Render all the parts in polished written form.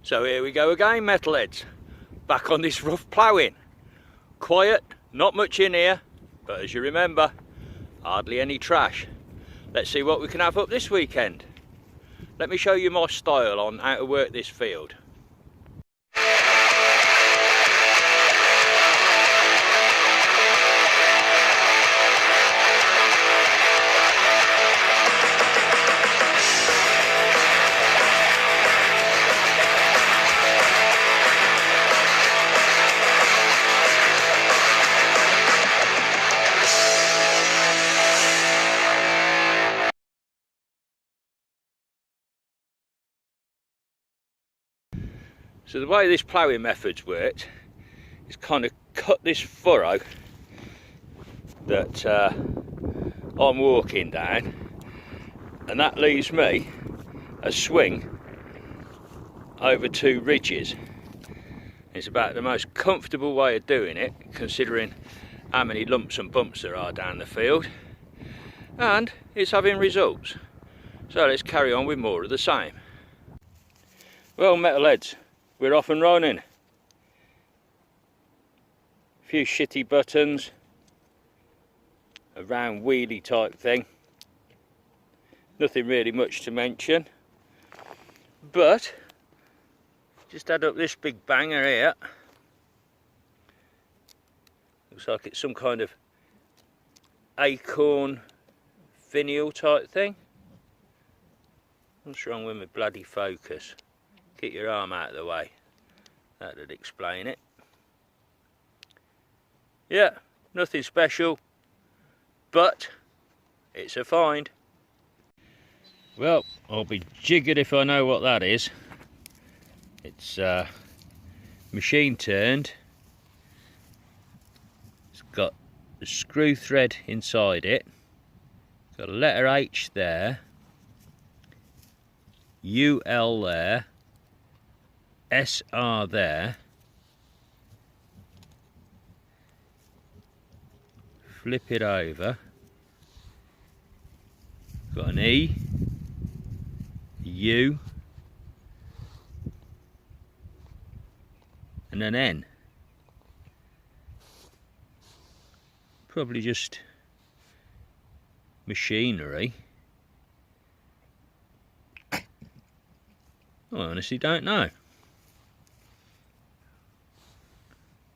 So here we go again, metalheads. Back on this rough ploughing. Quiet, not much in here, but as you remember, hardly any trash. Let's see what we can have up this weekend. Let me show you my style on how to work this field. So the way this ploughing method's worked is kind of cut this furrow that I'm walking down, and that leaves me a swing over two ridges. It's about the most comfortable way of doing it, considering how many lumps and bumps there are down the field, and it's having results. So let's carry on with more of the same. Well, metalheads, we're off and running. A few shitty buttons, a round wheelie type thing. Nothing really much to mention, but just add up this big banger here. Looks like it's some kind of acorn finial type thing. What's wrong with my bloody focus? Keep your arm out of the way. That'd explain it. Yeah, nothing special, but it's a find. Well, I'll be jiggered if I know what that is. It's machine turned. It's got the screw thread inside it. It's got a letter H there, UL there, SR there. Flip it over. Got an E, a U, and an N. Probably just machinery. I honestly don't know.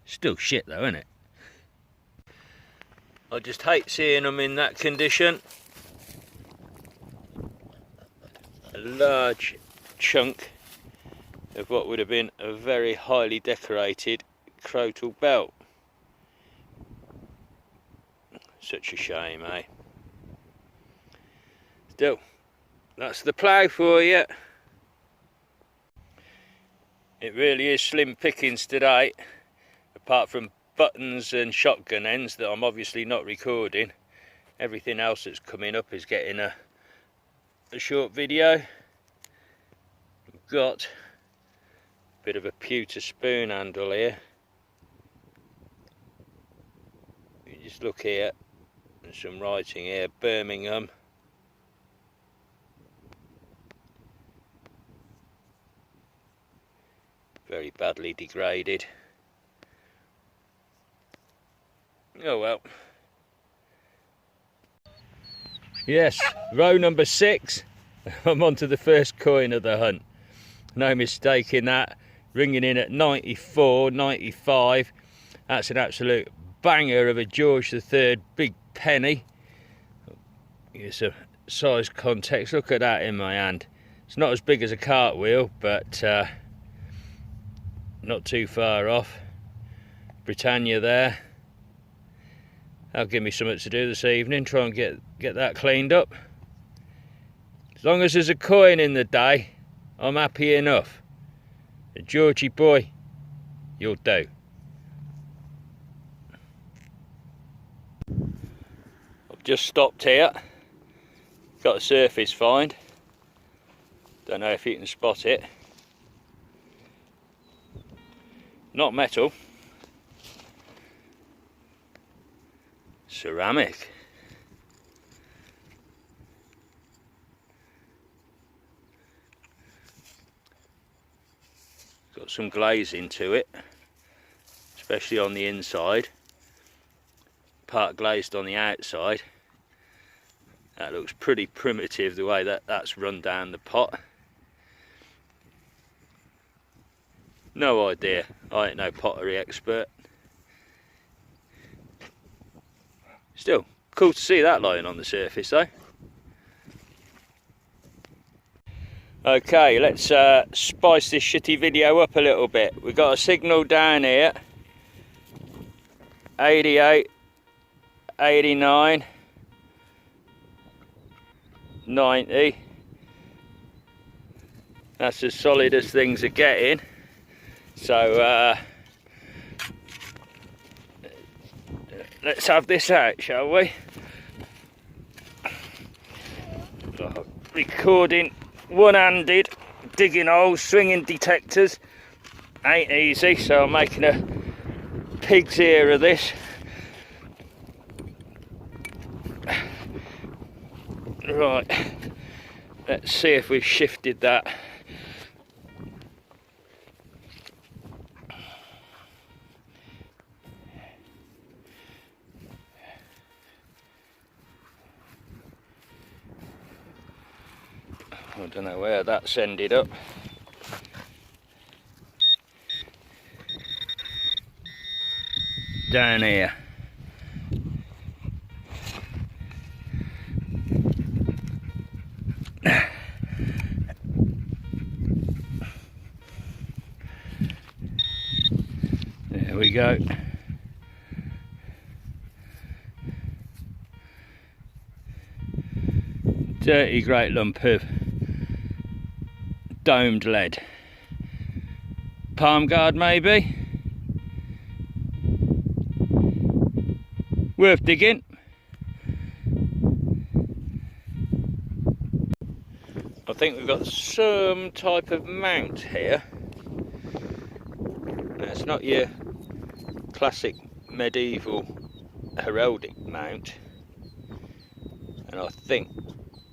Still shit though, isn't it? I just hate seeing them in that condition. A large chunk of what would have been a very highly decorated crotal belt. Such a shame, eh? Still, that's the plough for you. It really is slim pickings today, apart from buttons and shotgun ends that I'm obviously not recording. Everything else that's coming up is getting a short video. I've got a bit of a pewter spoon handle here. You just look here, and some writing here, Birmingham. Very badly degraded. Oh well. Yes, row number 6. I'm on to the first coin of the hunt. No mistake in that. Ringing in at 94, 95. That's an absolute banger of a George III big penny. Here's a size context. Look at that in my hand. It's not as big as a cartwheel, but not too far off. Britannia there. That'll give me something to do this evening, try and get that cleaned up. As long as there's a coin in the day, I'm happy enough. A Georgie boy, you'll do. I've just stopped here, got a surface find. Don't know if you can spot it. Not metal. Ceramic. got some glazing to it, especially on the inside, part glazed on the outside. That looks pretty primitive the way that's run down the pot. No idea, I ain't no pottery expert. Still, cool to see that lying on the surface though. Okay, let's spice this shitty video up a little bit. We've got a signal down here, 88, 89, 90. That's as solid as things are getting. So let's have this out, shall we? Recording one-handed, digging holes, swinging detectors ain't easy, so I'm making a pig's ear of this. Right, let's see if we've shifted that. I don't know where that's ended up. Down here. There we go. Dirty great lump of domed lead. Palm guard maybe? Worth digging. I think we've got some type of mount here. Now, it's not your classic medieval heraldic mount, and I think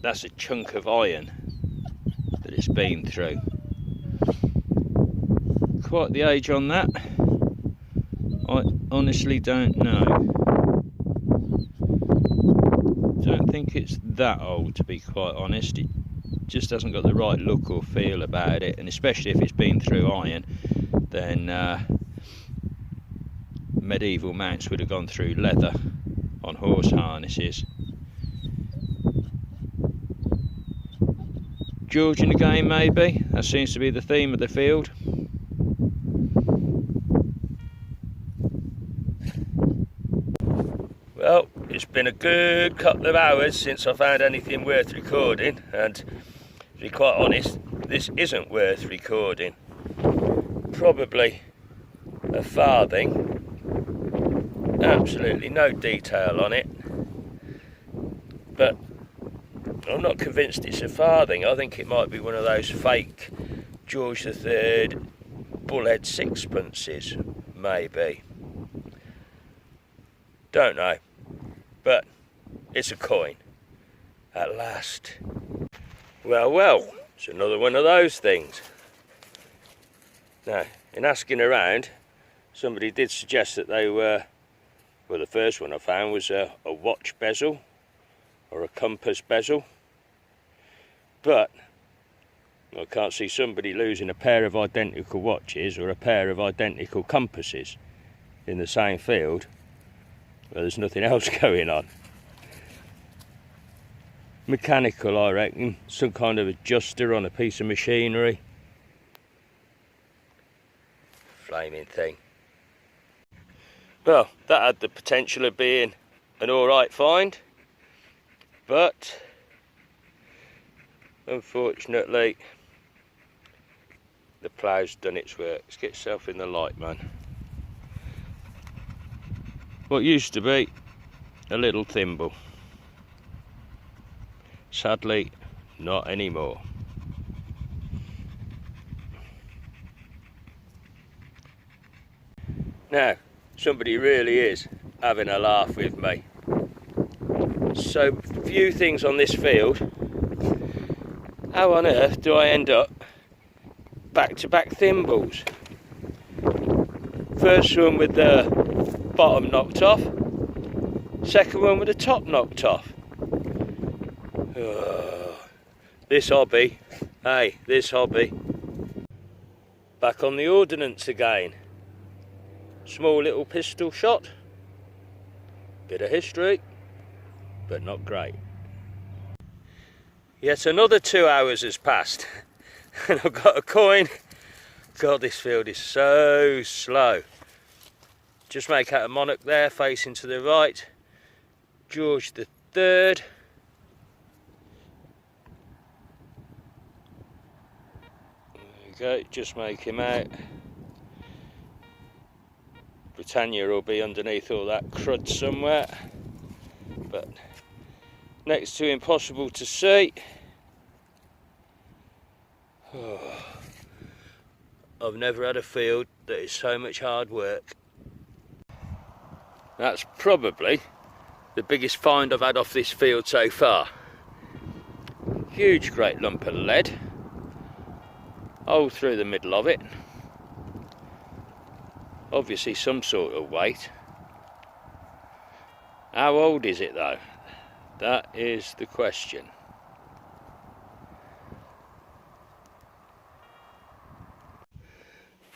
that's a chunk of iron that it's been through. Quite the age on that, I honestly don't know. Don't think it's that old, to be quite honest. It just hasn't got the right look or feel about it, and especially if it's been through iron, then medieval mounts would have gone through leather on horse harnesses. Georgian again maybe, that seems to be the theme of the field. Well, it's been a good couple of hours since I found anything worth recording, and to be quite honest, this isn't worth recording. Probably a farthing, absolutely no detail on it, but I'm not convinced it's a farthing. I think it might be one of those fake George III bullhead sixpences, maybe. Don't know, but it's a coin at last. Well, it's another one of those things. Now, in asking around, somebody did suggest that they were, well, the first one I found was a watch bezel or a compass bezel, but I can't see somebody losing a pair of identical watches or a pair of identical compasses in the same field where there's nothing else going on. Mechanical, I reckon, some kind of adjuster on a piece of machinery. Flaming thing. Well, that had the potential of being an alright find, but unfortunately the plough's done its work. Let's get yourself in the light, man. What used to be a little thimble, sadly not anymore. Now, somebody really is having a laugh with me. So few things on this field. How on earth do I end up back-to-back thimbles. First one with the bottom knocked off, second one with the top knocked off. This hobby, hey, this hobby. Back on the ordnance again. Small little pistol shot. Bit of history, but not great. Yet another 2 hours has passed and I've got a coin. God, this field is so slow. Just make out a monarch there facing to the right. George the Third. There you go, just make him out. Britannia will be underneath all that crud somewhere, but next to impossible to see. Oh, I've never had a field that is so much hard work. That's probably the biggest find I've had off this field so far. Huge great lump of lead, hole through the middle of it. Obviously some sort of weight. How old is it though? That is the question.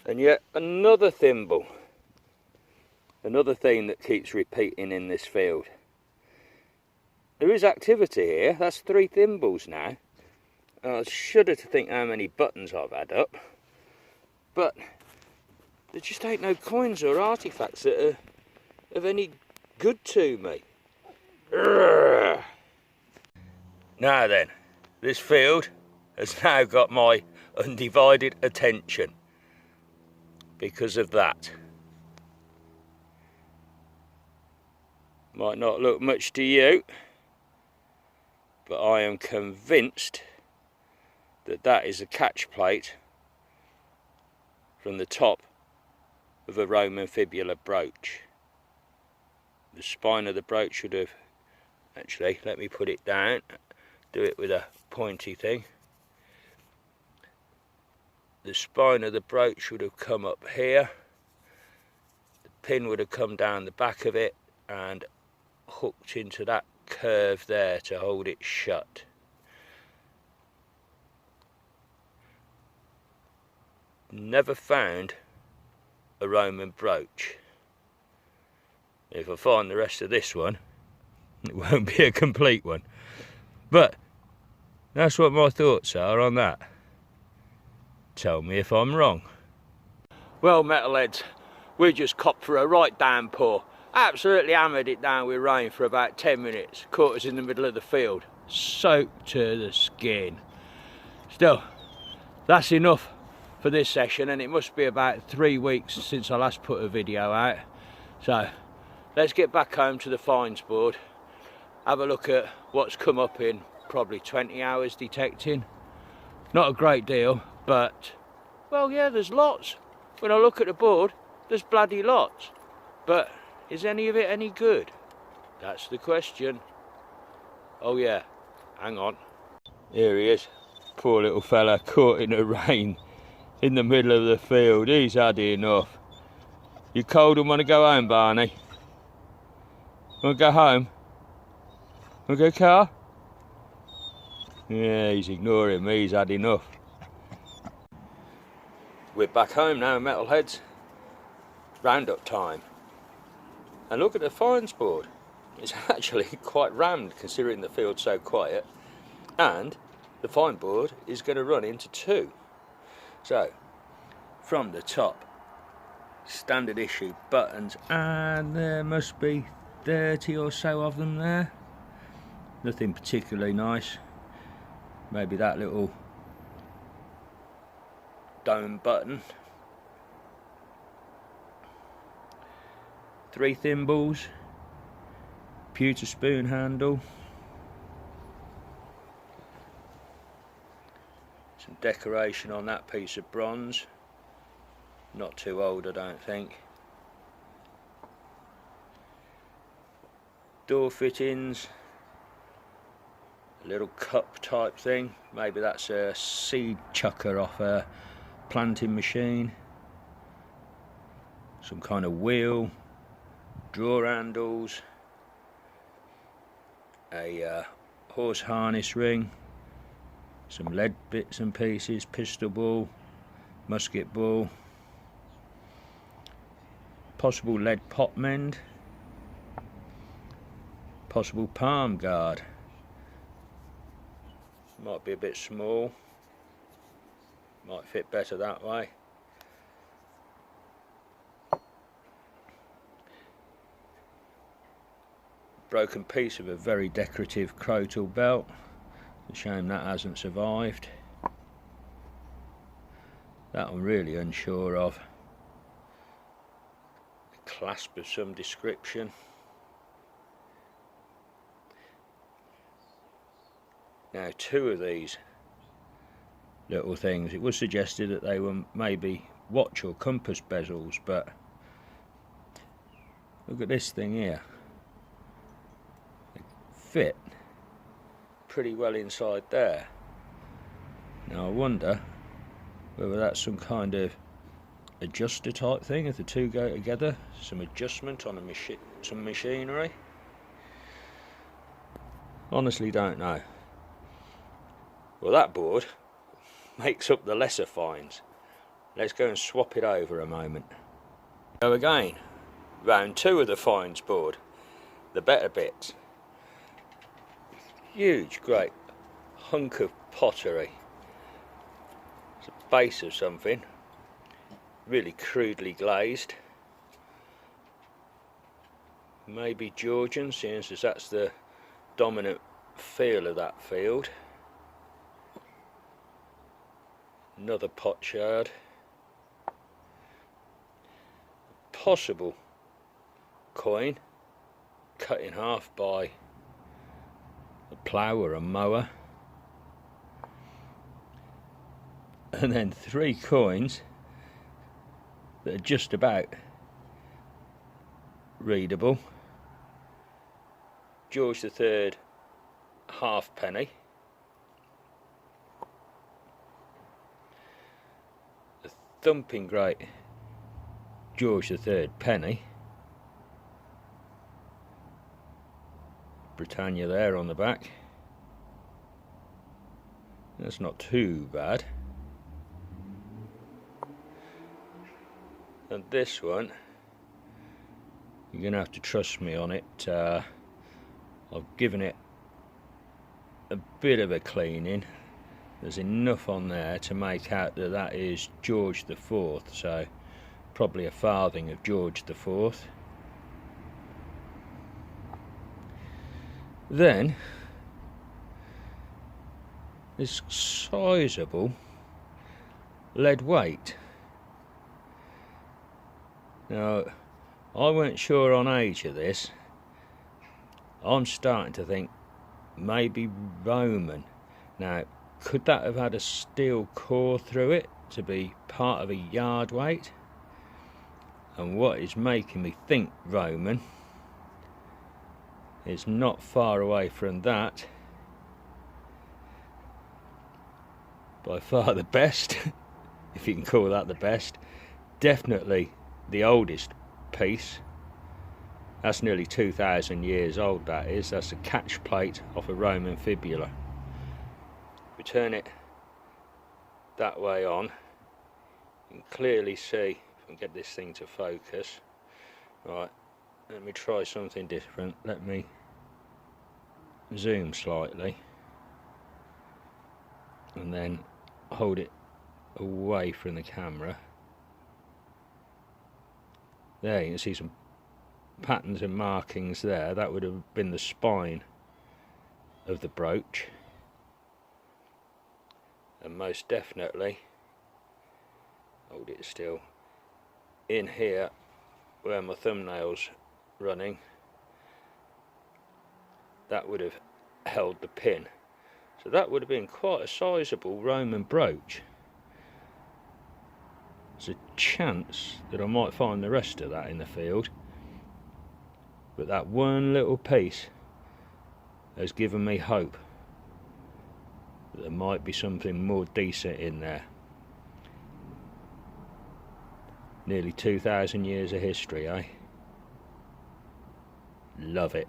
And yet another thimble. Another theme that keeps repeating in this field. There is activity here. That's 3 thimbles now. I shudder to think how many buttons I've had up. But there just ain't no coins or artefacts that are of any good to me. Urgh. Now then, this field has now got my undivided attention because of that. Might not look much to you, but I am convinced that that is a catch plate from the top of a Roman fibular brooch. The spine of the brooch should have, actually, let me put it down, do it with a pointy thing. The spine of the brooch should have come up here, the pin would have come down the back of it and hooked into that curve there to hold it shut. Never found a Roman brooch. If I find the rest of this one, it won't be a complete one. But that's what my thoughts are on that. Tell me if I'm wrong. Well, metalheads, we just copped for a right downpour. Absolutely hammered it down with rain for about 10 minutes. Caught us in the middle of the field. Soaked to the skin. Still, that's enough for this session, and it must be about 3 weeks since I last put a video out. So let's get back home to the finds board, have a look at what's come up in probably 20 hours detecting. Not a great deal, but well, yeah, there's lots. When I look at the board, there's bloody lots, but is any of it any good? That's the question. Oh yeah, hang on, here he is. Poor little fella caught in the rain in the middle of the field. He's had enough. You cold and want to go home, Barney? Want to go home? Want to go car? Yeah, he's ignoring me. He's had enough. We're back home now, metalheads. Roundup time. And look at the finds board. It's actually quite rammed considering the field's so quiet. And the find board is going to run into 2. So, from the top, standard issue buttons, and there must be 30 or so of them there. Nothing particularly nice. Maybe that little dome button. 3 thimbles, pewter spoon handle, some decoration on that piece of bronze, not too old I don't think. Door fittings, a little cup type thing, maybe that's a seed chucker off a planting machine, some kind of wheel, drawer handles, a horse harness ring, some lead bits and pieces, pistol ball, musket ball, possible lead pot mend, possible palm guard. Might be a bit small, might fit better that way. Broken piece of a very decorative crotal belt. It's a shame that hasn't survived. That I'm really unsure of. A clasp of some description. Now, two of these little things, it was suggested that they were maybe watch or compass bezels, but look at this thing here. They fit pretty well inside there. Now I wonder whether that's some kind of adjuster type thing, if the two go together, some adjustment on some machinery. Honestly don't know. Well, that board makes up the lesser finds. Let's go and swap it over a moment. Go again, round two of the finds board, the better bits. Huge, great hunk of pottery. It's a base of something, really crudely glazed. Maybe Georgian, seeing as that's the dominant feel of that field. Another pot shard. Possible coin cut in half by a plough or a mower. And then three coins that are just about readable. George III halfpenny. A thumping great George III penny. Britannia there on the back. That's not too bad. And this one, you're going to have to trust me on it. I've given it a bit of a cleaning. There's enough on there to make out that that is George IV, so probably a farthing of George IV. Then this sizable lead weight. Now, I weren't sure on age of this. I'm starting to think maybe Roman. Now, could that have had a steel core through it to be part of a yard weight? And what is making me think Roman is not far away from that. By far the best, if you can call that the best. Definitely the oldest piece. That's nearly 2,000 years old, that is. That's a catch plate off a Roman fibula. We turn it that way on, you can clearly see, if I can get this thing to focus. Right, let me try something different. Let me zoom slightly and then hold it away from the camera. There you can see some patterns and markings there. That would have been the spine of the brooch. And most definitely, hold it still, in here where my thumbnail's running, that would have held the pin. So that would have been quite a sizable Roman brooch. There's a chance that I might find the rest of that in the field, but that one little piece has given me hope that there might be something more decent in there. Nearly 2,000 years of history, eh? Love it.